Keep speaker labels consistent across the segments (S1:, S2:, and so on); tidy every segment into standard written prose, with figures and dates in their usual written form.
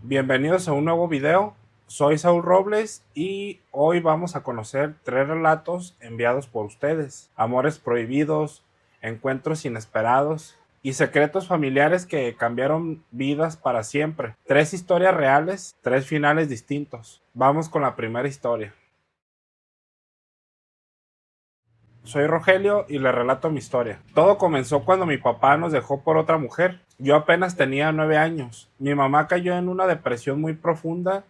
S1: Bienvenidos a un nuevo video. Soy Saúl Robles y hoy vamos a conocer 3 relatos enviados por ustedes. Amores prohibidos, encuentros inesperados y secretos familiares que cambiaron vidas para siempre. 3 historias reales, 3 finales distintos. Vamos con la primera historia. Soy Rogelio y le relato mi historia. Todo comenzó cuando mi papá nos dejó por otra mujer. Yo apenas tenía 9 años. Mi mamá cayó en una depresión muy profunda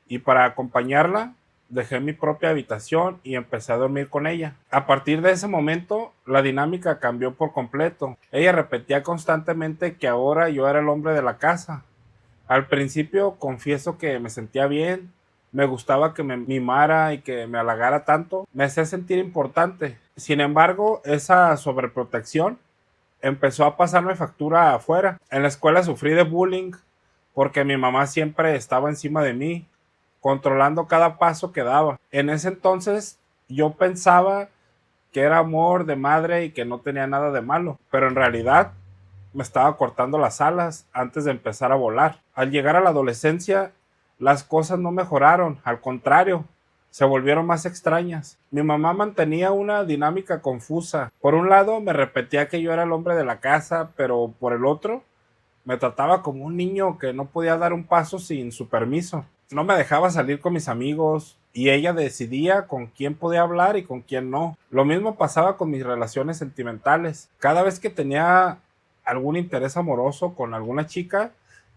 S1: y para acompañarla dejé mi propia habitación y empecé a dormir con ella. A partir de ese momento, la dinámica cambió por completo. Ella repetía constantemente que ahora yo era el hombre de la casa. Al principio confieso que me sentía bien, me gustaba que me mimara y que me halagara tanto, me hacía sentir importante. Sin embargo, esa sobreprotección empezó a pasarme factura afuera. En la escuela sufrí de bullying porque mi mamá siempre estaba encima de mí, controlando cada paso que daba. En ese entonces yo pensaba que era amor de madre y que no tenía nada de malo, pero en realidad me estaba cortando las alas antes de empezar a volar. Al llegar a la adolescencia, las cosas no mejoraron, al contrario, se volvieron más extrañas. Mi mamá mantenía una dinámica confusa. Por un lado, me repetía que yo era el hombre de la casa, pero por el otro, me trataba como un niño que no podía dar un paso sin su permiso. No me dejaba salir con mis amigos y ella decidía con quién podía hablar y con quién no. Lo mismo pasaba con mis relaciones sentimentales. Cada vez que tenía algún interés amoroso con alguna chica,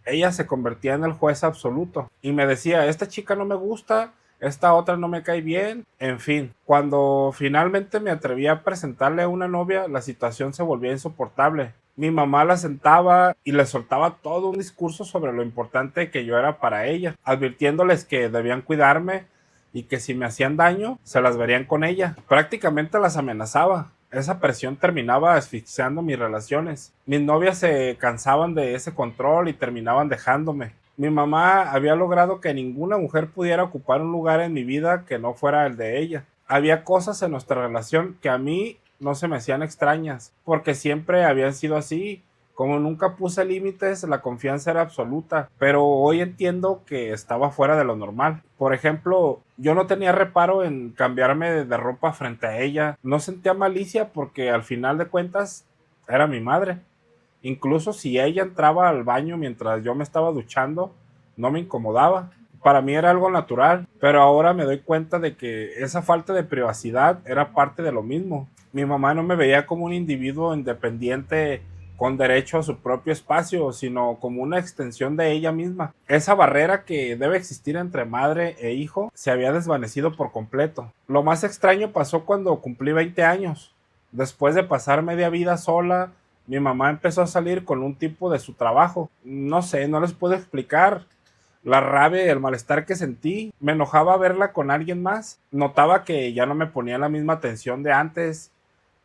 S1: ella se convertía en el juez absoluto y me decía, esta chica no me gusta, esta otra no me cae bien, en fin. Cuando finalmente me atreví a presentarle a una novia, la situación se volvía insoportable. Mi mamá la sentaba y le soltaba todo un discurso sobre lo importante que yo era para ella, advirtiéndoles que debían cuidarme y que si me hacían daño, se las verían con ella. Prácticamente las amenazaba. Esa presión terminaba asfixiando mis relaciones. Mis novias se cansaban de ese control y terminaban dejándome. Mi mamá había logrado que ninguna mujer pudiera ocupar un lugar en mi vida que no fuera el de ella. Había cosas en nuestra relación que a mí no se me hacían extrañas, porque siempre habían sido así. Como nunca puse límites, la confianza era absoluta, pero hoy entiendo que estaba fuera de lo normal. Por ejemplo, yo no tenía reparo en cambiarme de ropa frente a ella, no sentía malicia porque al final de cuentas era mi madre. Incluso si ella entraba al baño mientras yo me estaba duchando, no me incomodaba. Para mí era algo natural, pero ahora me doy cuenta de que esa falta de privacidad era parte de lo mismo. Mi mamá no me veía como un individuo independiente con derecho a su propio espacio, sino como una extensión de ella misma. Esa barrera que debe existir entre madre e hijo se había desvanecido por completo. Lo más extraño pasó cuando cumplí 20 años. Después de pasar media vida sola, mi mamá empezó a salir con un tipo de su trabajo. No sé, no les puedo explicar la rabia y el malestar que sentí. Me enojaba verla con alguien más. Notaba que ya no me ponía la misma atención de antes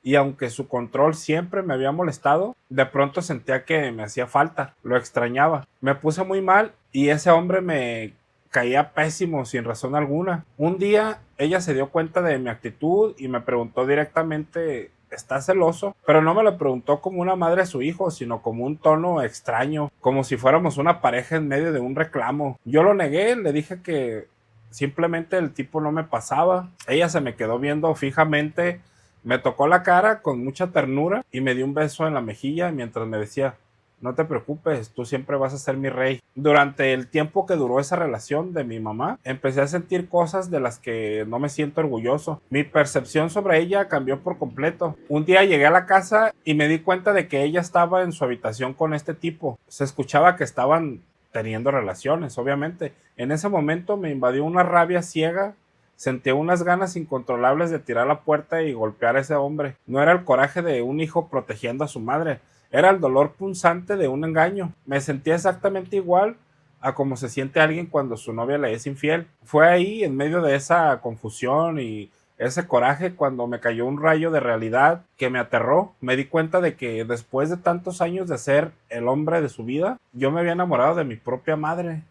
S1: y aunque su control siempre me había molestado, de pronto sentía que me hacía falta, lo extrañaba. Me puse muy mal y ese hombre me caía pésimo sin razón alguna. Un día ella se dio cuenta de mi actitud y me preguntó directamente, ¿estás celoso? Pero no me lo preguntó como una madre a su hijo, sino como un tono extraño, como si fuéramos una pareja en medio de un reclamo. Yo lo negué, le dije que simplemente el tipo no me pasaba. Ella se me quedó viendo fijamente, me tocó la cara con mucha ternura y me dio un beso en la mejilla mientras me decía, no te preocupes, tú siempre vas a ser mi rey. Durante el tiempo que duró esa relación de mi mamá, empecé a sentir cosas de las que no me siento orgulloso. Mi percepción sobre ella cambió por completo. Un día llegué a la casa y me di cuenta de que ella estaba en su habitación con este tipo. Se escuchaba que estaban teniendo relaciones, obviamente. En ese momento me invadió una rabia ciega. Sentí unas ganas incontrolables de tirar la puerta y golpear a ese hombre. No era el coraje de un hijo protegiendo a su madre, era el dolor punzante de un engaño. Me sentía exactamente igual a como se siente alguien cuando su novia le es infiel. Fue ahí, en medio de esa confusión y ese coraje, cuando me cayó un rayo de realidad que me aterró. Me di cuenta de que después de tantos años de ser el hombre de su vida, yo me había enamorado de mi propia madre.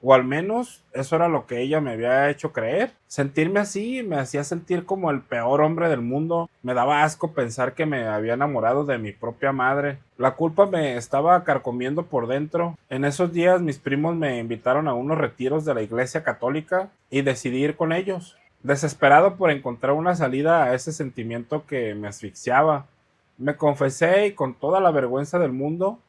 S1: O al menos eso era lo que ella me había hecho creer. Sentirme así me hacía sentir como el peor hombre del mundo. Me daba asco pensar que me había enamorado de mi propia madre. La culpa me estaba carcomiendo por dentro. En esos días mis primos me invitaron a unos retiros de la iglesia católica y decidí ir con ellos. Desesperado por encontrar una salida a ese sentimiento que me asfixiaba, me confesé y con toda la vergüenza del mundo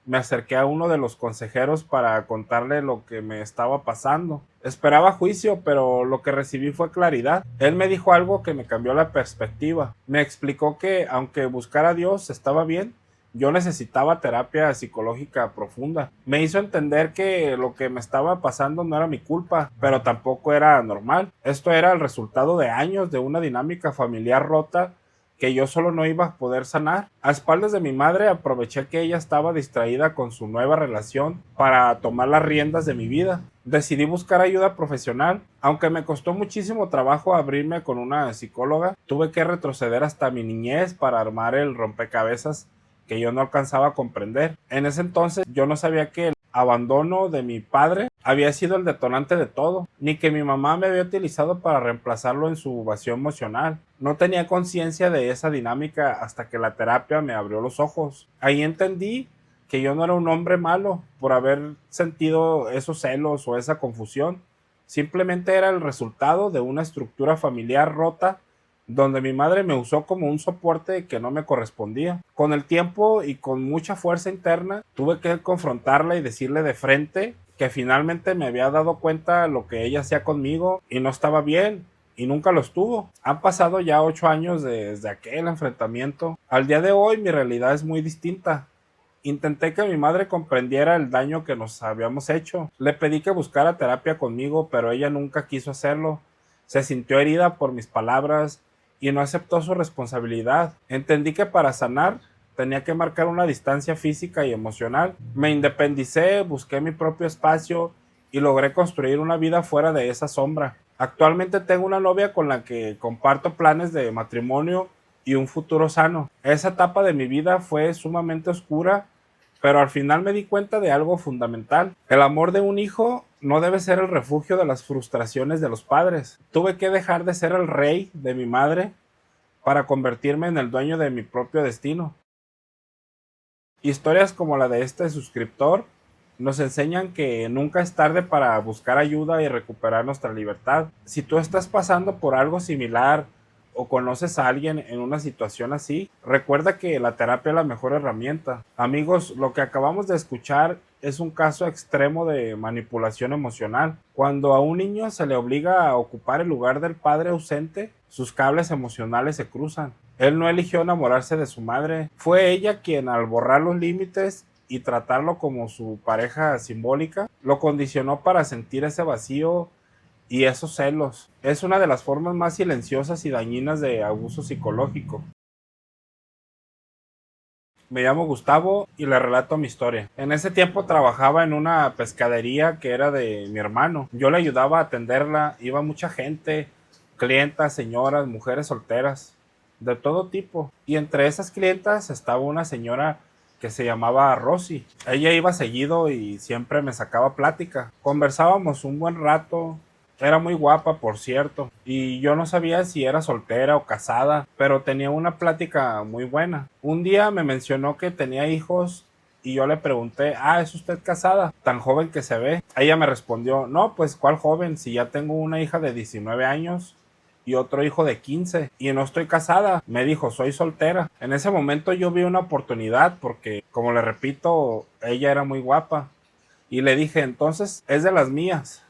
S1: me acerqué a uno de los consejeros para contarle lo que me estaba pasando. Esperaba juicio, pero lo que recibí fue claridad. Él me dijo algo que me cambió la perspectiva. Me explicó que, aunque buscar a Dios estaba bien, yo necesitaba terapia psicológica profunda. Me hizo entender que lo que me estaba pasando no era mi culpa, pero tampoco era normal. Esto era el resultado de años de una dinámica familiar rota que yo solo no iba a poder sanar. A espaldas de mi madre aproveché que ella estaba distraída con su nueva relación para tomar las riendas de mi vida. Decidí buscar ayuda profesional. Aunque me costó muchísimo trabajo abrirme con una psicóloga, tuve que retroceder hasta mi niñez para armar el rompecabezas que yo no alcanzaba a comprender. En ese entonces yo no sabía que el abandono de mi padre había sido el detonante de todo, ni que mi mamá me había utilizado para reemplazarlo en su vacío emocional. No tenía conciencia de esa dinámica hasta que la terapia me abrió los ojos. Ahí entendí que yo no era un hombre malo por haber sentido esos celos o esa confusión. Simplemente era el resultado de una estructura familiar rota donde mi madre me usó como un soporte que no me correspondía. Con el tiempo y con mucha fuerza interna, tuve que confrontarla y decirle de frente que finalmente me había dado cuenta de lo que ella hacía conmigo y no estaba bien, y nunca lo estuvo. Han pasado ya 8 años desde aquel enfrentamiento. Al día de hoy mi realidad es muy distinta. Intenté que mi madre comprendiera el daño que nos habíamos hecho. Le pedí que buscara terapia conmigo, pero ella nunca quiso hacerlo. Se sintió herida por mis palabras y no aceptó su responsabilidad. Entendí que para sanar tenía que marcar una distancia física y emocional. Me independicé, busqué mi propio espacio y logré construir una vida fuera de esa sombra. Actualmente tengo una novia con la que comparto planes de matrimonio y un futuro sano. Esa etapa de mi vida fue sumamente oscura, pero al final me di cuenta de algo fundamental. El amor de un hijo no debe ser el refugio de las frustraciones de los padres. Tuve que dejar de ser el rey de mi madre para convertirme en el dueño de mi propio destino. Historias como la de este suscriptor nos enseñan que nunca es tarde para buscar ayuda y recuperar nuestra libertad. Si tú estás pasando por algo similar o conoces a alguien en una situación así, recuerda que la terapia es la mejor herramienta. Amigos, lo que acabamos de escuchar es un caso extremo de manipulación emocional. Cuando a un niño se le obliga a ocupar el lugar del padre ausente, sus cables emocionales se cruzan. Él no eligió enamorarse de su madre, fue ella quien, al borrar los límites y tratarlo como su pareja simbólica, lo condicionó para sentir ese vacío y esos celos. Es una de las formas más silenciosas y dañinas de abuso psicológico. Me llamo Gustavo y le relato mi historia. En ese tiempo trabajaba en una pescadería que era de mi hermano. Yo le ayudaba a atenderla, iba mucha gente, clientas, señoras, mujeres solteras, de todo tipo. Y entre esas clientas estaba una señora que se llamaba Rosy. Ella iba seguido y siempre me sacaba plática. Conversábamos un buen rato. Era muy guapa, por cierto, y yo no sabía si era soltera o casada, pero tenía una plática muy buena. Un día me mencionó que tenía hijos y yo le pregunté, ¿es usted casada? Tan joven que se ve. Ella me respondió, no, pues ¿cuál joven? Si ya tengo una hija de 19 años y otro hijo de 15 y no estoy casada. Me dijo, soy soltera. En ese momento yo vi una oportunidad porque, como le repito, ella era muy guapa. Y le dije, entonces es de las mías.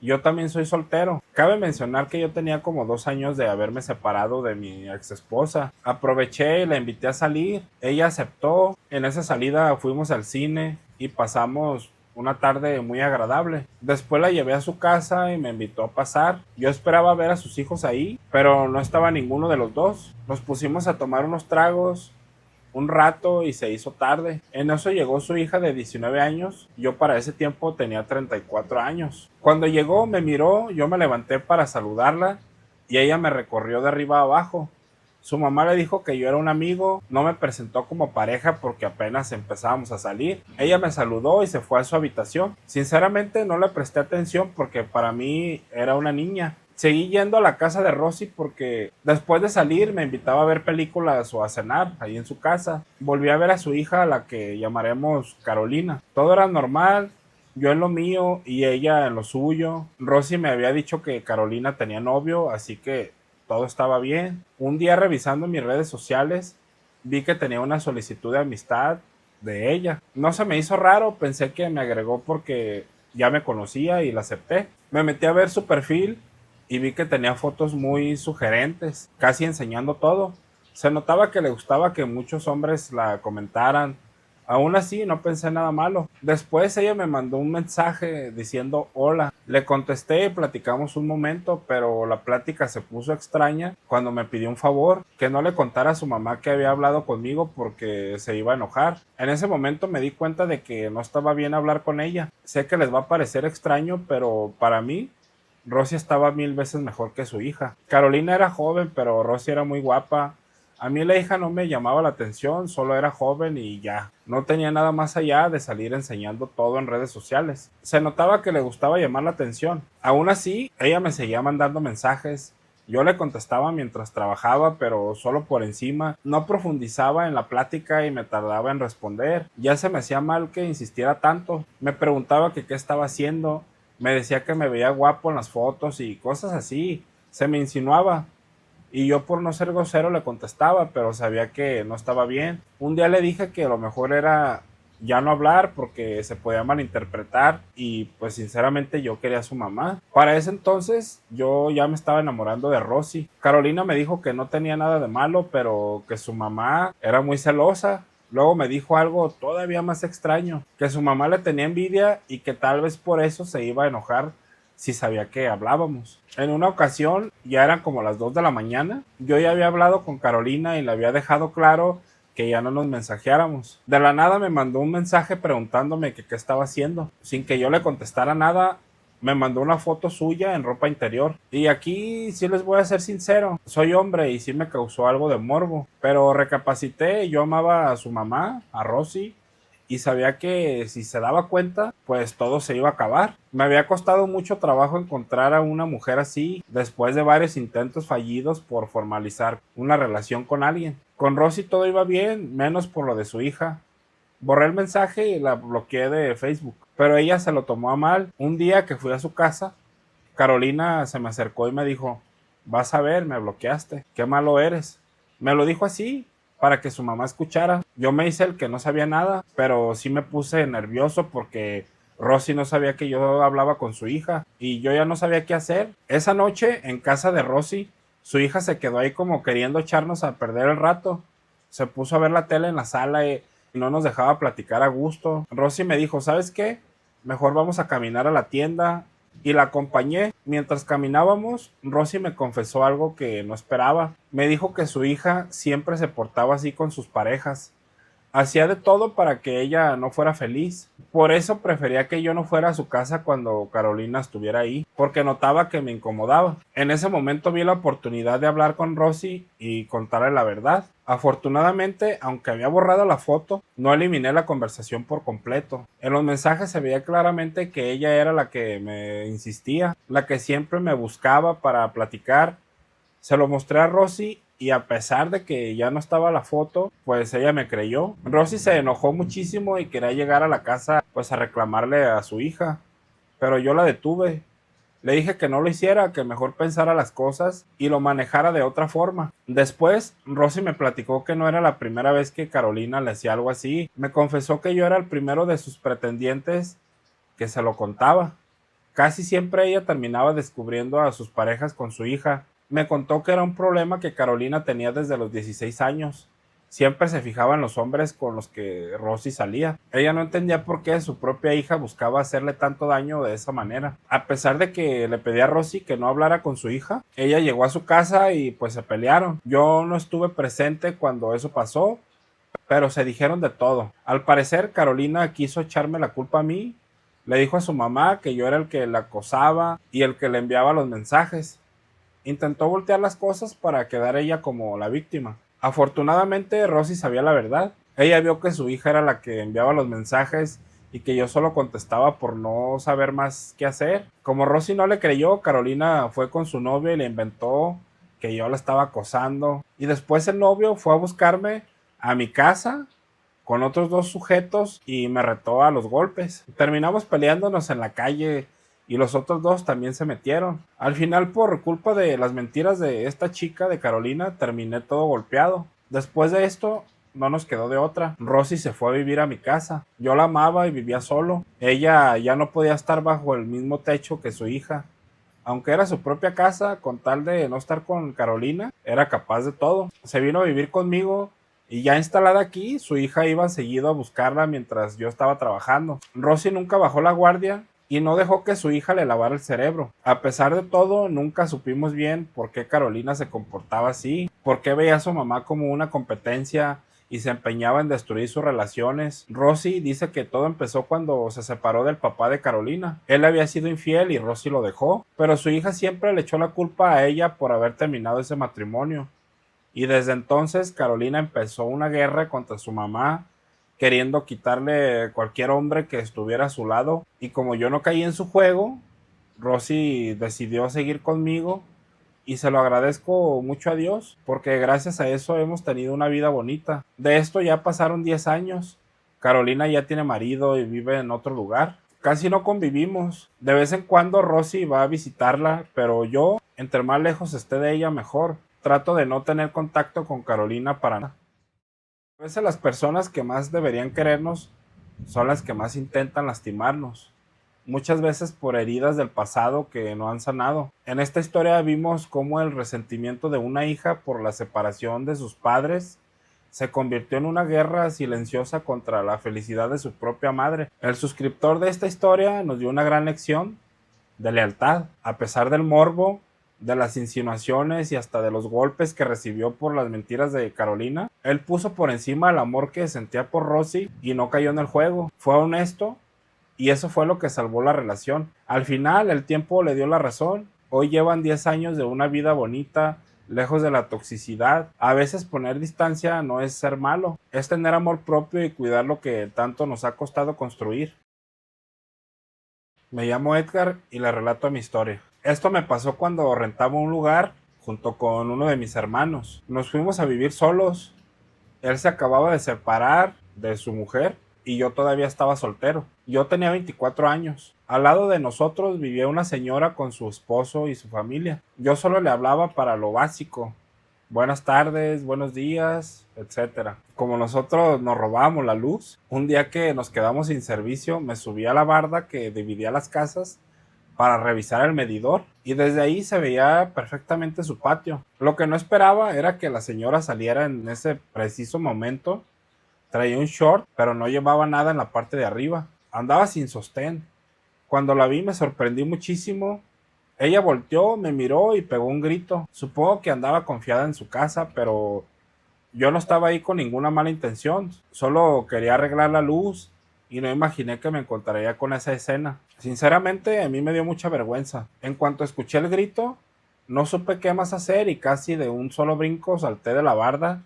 S1: Yo también soy soltero. Cabe mencionar que yo tenía como 2 años de haberme separado de mi ex esposa. Aproveché y la invité a salir. Ella aceptó. En esa salida fuimos al cine y pasamos una tarde muy agradable. Después la llevé a su casa y me invitó a pasar. Yo esperaba ver a sus hijos ahí, pero no estaba ninguno de los dos. Nos pusimos a tomar unos tragos un rato y se hizo tarde. En eso llegó su hija de 19 años. Yo para ese tiempo tenía 34 años. Cuando llegó me miró, yo me levanté para saludarla y ella me recorrió de arriba a abajo. Su mamá le dijo que yo era un amigo, no me presentó como pareja porque apenas empezábamos a salir. Ella me saludó y se fue a su habitación. Sinceramente no le presté atención porque para mí era una niña. Seguí yendo a la casa de Rosy porque después de salir me invitaba a ver películas o a cenar ahí en su casa. Volví a ver a su hija, a la que llamaremos Carolina. Todo era normal, yo en lo mío y ella en lo suyo. Rosy me había dicho que Carolina tenía novio, así que todo estaba bien. Un día revisando mis redes sociales, vi que tenía una solicitud de amistad de ella. No se me hizo raro, pensé que me agregó porque ya me conocía y la acepté. Me metí a ver su perfil y vi que tenía fotos muy sugerentes, casi enseñando todo. Se notaba que le gustaba que muchos hombres la comentaran. Aún así, no pensé nada malo. Después ella me mandó un mensaje diciendo hola. Le contesté y platicamos un momento, pero la plática se puso extraña cuando me pidió un favor, que no le contara a su mamá que había hablado conmigo porque se iba a enojar. En ese momento me di cuenta de que no estaba bien hablar con ella. Sé que les va a parecer extraño, pero para mí Rosy estaba 1000 veces mejor que su hija. Carolina era joven, pero Rosy era muy guapa. A mí la hija no me llamaba la atención, solo era joven y ya. No tenía nada más allá de salir enseñando todo en redes sociales. Se notaba que le gustaba llamar la atención. Aún así, ella me seguía mandando mensajes. Yo le contestaba mientras trabajaba, pero solo por encima. No profundizaba en la plática y me tardaba en responder. Ya se me hacía mal que insistiera tanto. Me preguntaba que qué estaba haciendo. Me decía que me veía guapo en las fotos y cosas así. Se me insinuaba. Y yo por no ser grosero le contestaba, pero sabía que no estaba bien. Un día le dije que lo mejor era ya no hablar porque se podía malinterpretar y pues sinceramente yo quería a su mamá. Para ese entonces yo ya me estaba enamorando de Rosy. Carolina me dijo que no tenía nada de malo, pero que su mamá era muy celosa. Luego me dijo algo todavía más extraño, que su mamá le tenía envidia y que tal vez por eso se iba a enojar si sabía que hablábamos. En una ocasión, ya eran como las 2 de la mañana, yo ya había hablado con Carolina y le había dejado claro que ya no nos mensajeáramos. De la nada me mandó un mensaje preguntándome que qué estaba haciendo. Sin que yo le contestara nada, me mandó una foto suya en ropa interior. Y aquí sí les voy a ser sincero, soy hombre y sí me causó algo de morbo. Pero recapacité, yo amaba a su mamá, a Rosy, y sabía que si se daba cuenta, pues todo se iba a acabar. Me había costado mucho trabajo encontrar a una mujer así, después de varios intentos fallidos por formalizar una relación con alguien. Con Rosy todo iba bien, menos por lo de su hija. Borré el mensaje y la bloqueé de Facebook, pero ella se lo tomó a mal. Un día que fui a su casa, Carolina se me acercó y me dijo, vas a ver, me bloqueaste, qué malo eres. Me lo dijo así, para que su mamá escuchara. Yo me hice el que no sabía nada, pero sí me puse nervioso porque Rosy no sabía que yo hablaba con su hija y yo ya no sabía qué hacer. Esa noche, en casa de Rosy, su hija se quedó ahí como queriendo echarnos a perder el rato. Se puso a ver la tele en la sala y no nos dejaba platicar a gusto. Rosy me dijo, ¿sabes qué? Mejor vamos a caminar a la tienda. Y la acompañé. Mientras caminábamos, Rosy me confesó algo que no esperaba. Me dijo que su hija siempre se portaba así con sus parejas. Hacía de todo para que ella no fuera feliz. Por eso prefería que yo no fuera a su casa cuando Carolina estuviera ahí, porque notaba que me incomodaba. En ese momento vi la oportunidad de hablar con Rosy y contarle la verdad. Afortunadamente, aunque había borrado la foto, no eliminé la conversación por completo. En los mensajes se veía claramente que ella era la que me insistía, la que siempre me buscaba para platicar. Se lo mostré a Rosy y a pesar de que ya no estaba la foto, pues ella me creyó. Rosy se enojó muchísimo y quería llegar a la casa pues a reclamarle a su hija, pero yo la detuve. Le dije que no lo hiciera, que mejor pensara las cosas y lo manejara de otra forma. Después, Rosy me platicó que no era la primera vez que Carolina le hacía algo así. Me confesó que yo era el primero de sus pretendientes que se lo contaba. Casi siempre ella terminaba descubriendo a sus parejas con su hija. Me contó que era un problema que Carolina tenía desde los 16 años. Siempre se fijaba en los hombres con los que Rosy salía. Ella no entendía por qué su propia hija buscaba hacerle tanto daño de esa manera. A pesar de que le pedía a Rosy que no hablara con su hija, ella llegó a su casa y pues se pelearon. Yo no estuve presente cuando eso pasó, pero se dijeron de todo. Al parecer, Carolina quiso echarme la culpa a mí. Le dijo a su mamá que yo era el que la acosaba y el que le enviaba los mensajes. Intentó voltear las cosas para quedar ella como la víctima. Afortunadamente, Rosy sabía la verdad. Ella vio que su hija era la que enviaba los mensajes y que yo solo contestaba por no saber más qué hacer. Como Rosy no le creyó, Carolina fue con su novio y le inventó que yo la estaba acosando. Y después el novio fue a buscarme a mi casa con otros dos sujetos y me retó a los golpes. Terminamos peleándonos en la calle y los otros dos también se metieron. Al final, por culpa de las mentiras de esta chica de Carolina, terminé todo golpeado. Después de esto, no nos quedó de otra. Rosy se fue a vivir a mi casa. Yo la amaba y vivía solo. Ella ya no podía estar bajo el mismo techo que su hija. Aunque era su propia casa, con tal de no estar con Carolina, era capaz de todo. Se vino a vivir conmigo y ya instalada aquí, su hija iba seguido a buscarla mientras yo estaba trabajando. Rosy nunca bajó la guardia y no dejó que su hija le lavara el cerebro. A pesar de todo, nunca supimos bien por qué Carolina se comportaba así, por qué veía a su mamá como una competencia y se empeñaba en destruir sus relaciones. Rosy dice que todo empezó cuando se separó del papá de Carolina. Él había sido infiel y Rosy lo dejó, pero su hija siempre le echó la culpa a ella por haber terminado ese matrimonio. Y desde entonces Carolina empezó una guerra contra su mamá, queriendo quitarle cualquier hombre que estuviera a su lado. Y como yo no caí en su juego, Rosy decidió seguir conmigo y se lo agradezco mucho a Dios, porque gracias a eso hemos tenido una vida bonita. De esto ya pasaron 10 años. Carolina ya tiene marido y vive en otro lugar. Casi no convivimos. De vez en cuando Rosy va a visitarla, pero yo, entre más lejos esté de ella, mejor. Trato de no tener contacto con Carolina para nada. A veces las personas que más deberían querernos son las que más intentan lastimarnos, muchas veces por heridas del pasado que no han sanado. En esta historia vimos cómo el resentimiento de una hija por la separación de sus padres se convirtió en una guerra silenciosa contra la felicidad de su propia madre. El suscriptor de esta historia nos dio una gran lección de lealtad, a pesar del morbo, de las insinuaciones y hasta de los golpes que recibió por las mentiras de Carolina. Él puso por encima el amor que sentía por Rosy y no cayó en el juego. Fue honesto y eso fue lo que salvó la relación. Al final el tiempo le dio la razón. Hoy llevan 10 años de una vida bonita, lejos de la toxicidad. A veces poner distancia no es ser malo, es tener amor propio y cuidar lo que tanto nos ha costado construir. Me llamo Edgar y le relato mi historia. Esto me pasó cuando rentaba un lugar junto con uno de mis hermanos. Nos fuimos a vivir solos. Él se acababa de separar de su mujer y yo todavía estaba soltero. Yo tenía 24 años. Al lado de nosotros vivía una señora con su esposo y su familia. Yo solo le hablaba para lo básico: buenas tardes, buenos días, etcétera. Como nosotros nos robábamos la luz, un día que nos quedamos sin servicio, me subí a la barda que dividía las casas para revisar el medidor y desde ahí se veía perfectamente su patio. Lo que no esperaba era que la señora saliera en ese preciso momento. Traía un short, pero no llevaba nada en la parte de arriba. Andaba sin sostén. Cuando la vi me sorprendí muchísimo. Ella volteó, me miró y pegó un grito. Supongo que andaba confiada en su casa, pero yo no estaba ahí con ninguna mala intención. Solo quería arreglar la luz y no imaginé que me encontraría con esa escena. Sinceramente, a mí me dio mucha vergüenza. En cuanto escuché el grito, no supe qué más hacer y casi de un solo brinco salté de la barda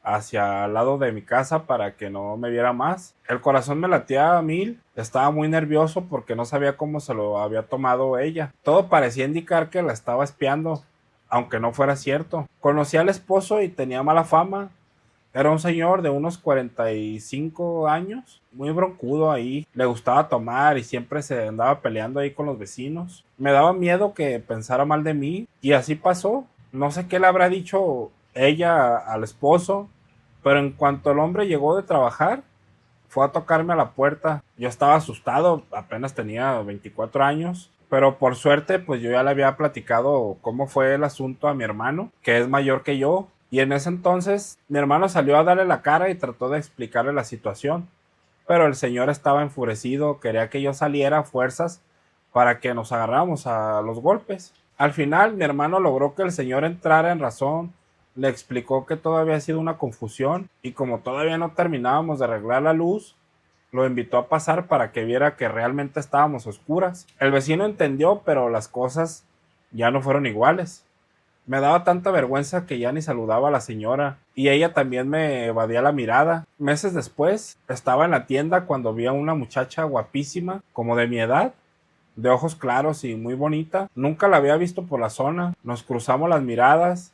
S1: hacia el lado de mi casa para que no me viera más. El corazón me latía a mil, estaba muy nervioso porque no sabía cómo se lo había tomado ella. Todo parecía indicar que la estaba espiando, aunque no fuera cierto. Conocí al esposo y tenía mala fama. Era un señor de unos 45 años, muy broncudo ahí. Le gustaba tomar y siempre se andaba peleando ahí con los vecinos. Me daba miedo que pensara mal de mí y así pasó. No sé qué le habrá dicho ella al esposo, pero en cuanto el hombre llegó de trabajar, fue a tocarme a la puerta. Yo estaba asustado, apenas tenía 24 años, pero por suerte pues yo ya le había platicado cómo fue el asunto a mi hermano, que es mayor que yo, y en ese entonces mi hermano salió a darle la cara y trató de explicarle la situación, pero el señor estaba enfurecido, quería que yo saliera a fuerzas para que nos agarráramos a los golpes. Al final mi hermano logró que el señor entrara en razón, le explicó que todo había sido una confusión y como todavía no terminábamos de arreglar la luz, lo invitó a pasar para que viera que realmente estábamos a oscuras. El vecino entendió, pero las cosas ya no fueron iguales. Me daba tanta vergüenza que ya ni saludaba a la señora y ella también me evadía la mirada. Meses después, estaba en la tienda cuando vi a una muchacha guapísima, como de mi edad, de ojos claros y muy bonita. Nunca la había visto por la zona. Nos cruzamos las miradas.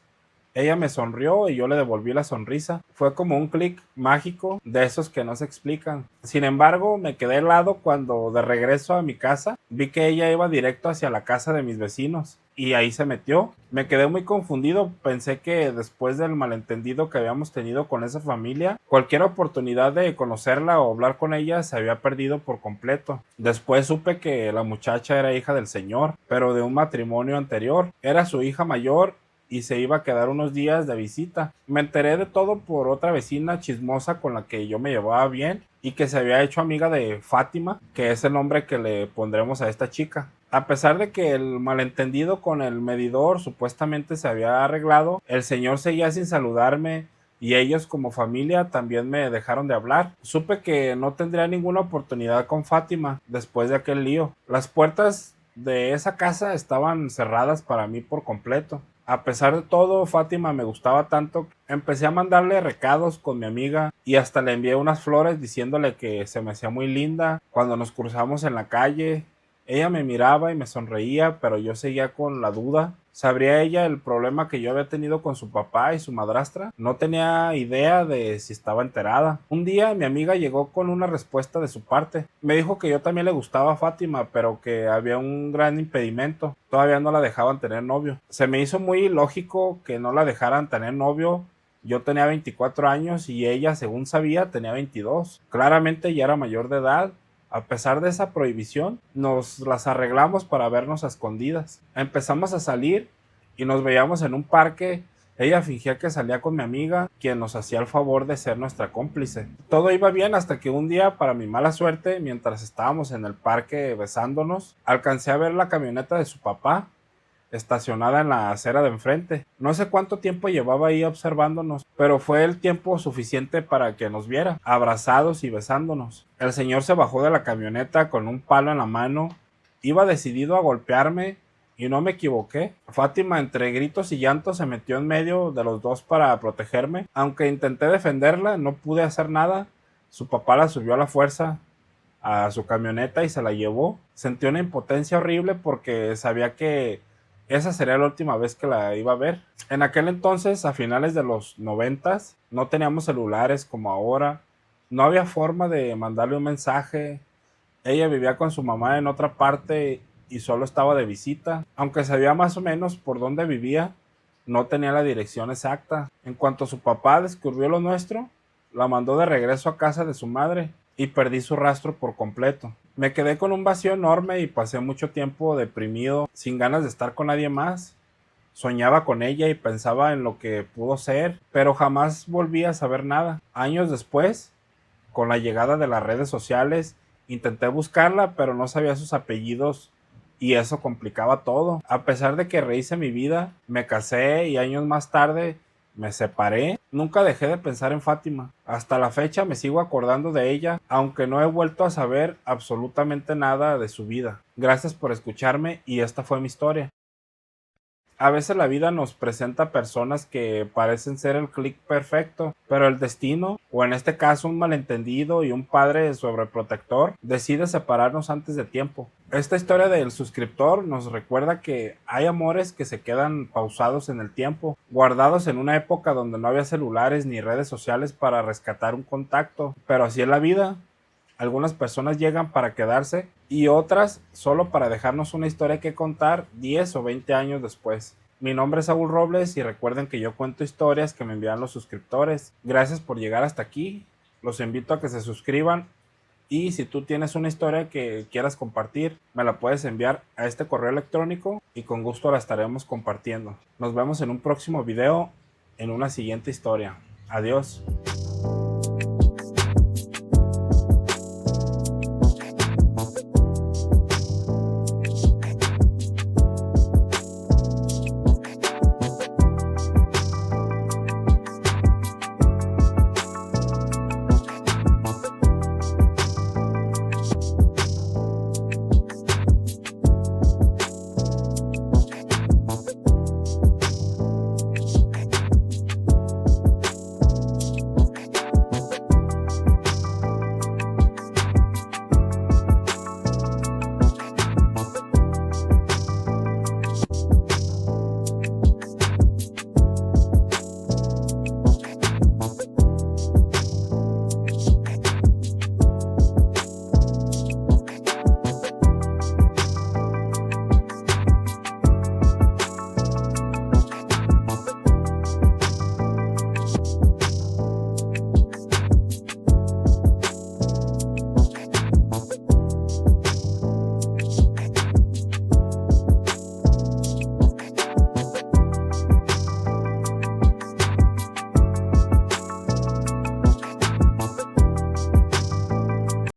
S1: Ella me sonrió y yo le devolví la sonrisa. Fue como un clic mágico de esos que no se explican. Sin embargo, me quedé helado cuando de regreso a mi casa vi que ella iba directo hacia la casa de mis vecinos y ahí se metió. Me quedé muy confundido, pensé que después del malentendido que habíamos tenido con esa familia, cualquier oportunidad de conocerla o hablar con ella se había perdido por completo. Después supe que la muchacha era hija del señor, pero de un matrimonio anterior. Era su hija mayor y se iba a quedar unos días de visita. Me enteré de todo por otra vecina chismosa con la que yo me llevaba bien y que se había hecho amiga de Fátima, que es el nombre que le pondremos a esta chica. A pesar de que el malentendido con el medidor supuestamente se había arreglado, el señor seguía sin saludarme y ellos como familia también me dejaron de hablar. Supe que no tendría ninguna oportunidad con Fátima después de aquel lío. Las puertas de esa casa estaban cerradas para mí por completo. A pesar de todo, Fátima me gustaba tanto, empecé a mandarle recados con mi amiga y hasta le envié unas flores diciéndole que se me hacía muy linda. Cuando nos cruzamos en la calle, ella me miraba y me sonreía, pero yo seguía con la duda. ¿Sabría ella el problema que yo había tenido con su papá y su madrastra? No tenía idea de si estaba enterada. Un día mi amiga llegó con una respuesta de su parte. Me dijo que yo también le gustaba a Fátima, pero que había un gran impedimento. Todavía no la dejaban tener novio. Se me hizo muy ilógico que no la dejaran tener novio. Yo tenía 24 años y ella, según sabía, tenía 22. Claramente ya era mayor de edad. A pesar de esa prohibición, nos las arreglamos para vernos a escondidas. Empezamos a salir y nos veíamos en un parque. Ella fingía que salía con mi amiga, quien nos hacía el favor de ser nuestra cómplice. Todo iba bien hasta que un día, para mi mala suerte, mientras estábamos en el parque besándonos, alcancé a ver la camioneta de su papá estacionada en la acera de enfrente. No sé cuánto tiempo llevaba ahí observándonos, pero fue el tiempo suficiente para que nos viera, abrazados y besándonos. El señor se bajó de la camioneta con un palo en la mano, iba decidido a golpearme y no me equivoqué. Fátima, entre gritos y llantos, se metió en medio de los dos para protegerme. Aunque intenté defenderla, no pude hacer nada. Su papá la subió a la fuerza a su camioneta y se la llevó. Sentí una impotencia horrible porque sabía que esa sería la última vez que la iba a ver. En aquel entonces, a finales de los 90s, no teníamos celulares como ahora. No había forma de mandarle un mensaje. Ella vivía con su mamá en otra parte y solo estaba de visita. Aunque sabía más o menos por dónde vivía, no tenía la dirección exacta. En cuanto su papá descubrió lo nuestro, la mandó de regreso a casa de su madre y perdí su rastro por completo. Me quedé con un vacío enorme y pasé mucho tiempo deprimido, sin ganas de estar con nadie más. Soñaba con ella y pensaba en lo que pudo ser, pero jamás volví a saber nada. Años después, con la llegada de las redes sociales, intenté buscarla, pero no sabía sus apellidos y eso complicaba todo. A pesar de que rehice mi vida, me casé y años más tarde me separé, nunca dejé de pensar en Fátima. Hasta la fecha me sigo acordando de ella, aunque no he vuelto a saber absolutamente nada de su vida. Gracias por escucharme y esta fue mi historia. A veces la vida nos presenta personas que parecen ser el clic perfecto, pero el destino, o en este caso un malentendido y un padre sobreprotector, decide separarnos antes de tiempo. Esta historia del suscriptor nos recuerda que hay amores que se quedan pausados en el tiempo, guardados en una época donde no había celulares ni redes sociales para rescatar un contacto, pero así es la vida. Algunas personas llegan para quedarse y otras solo para dejarnos una historia que contar 10 o 20 años después. Mi nombre es Saúl Robles y recuerden que yo cuento historias que me envían los suscriptores. Gracias por llegar hasta aquí. Los invito a que se suscriban y si tú tienes una historia que quieras compartir, me la puedes enviar a este correo electrónico y con gusto la estaremos compartiendo. Nos vemos en un próximo video en una siguiente historia. Adiós.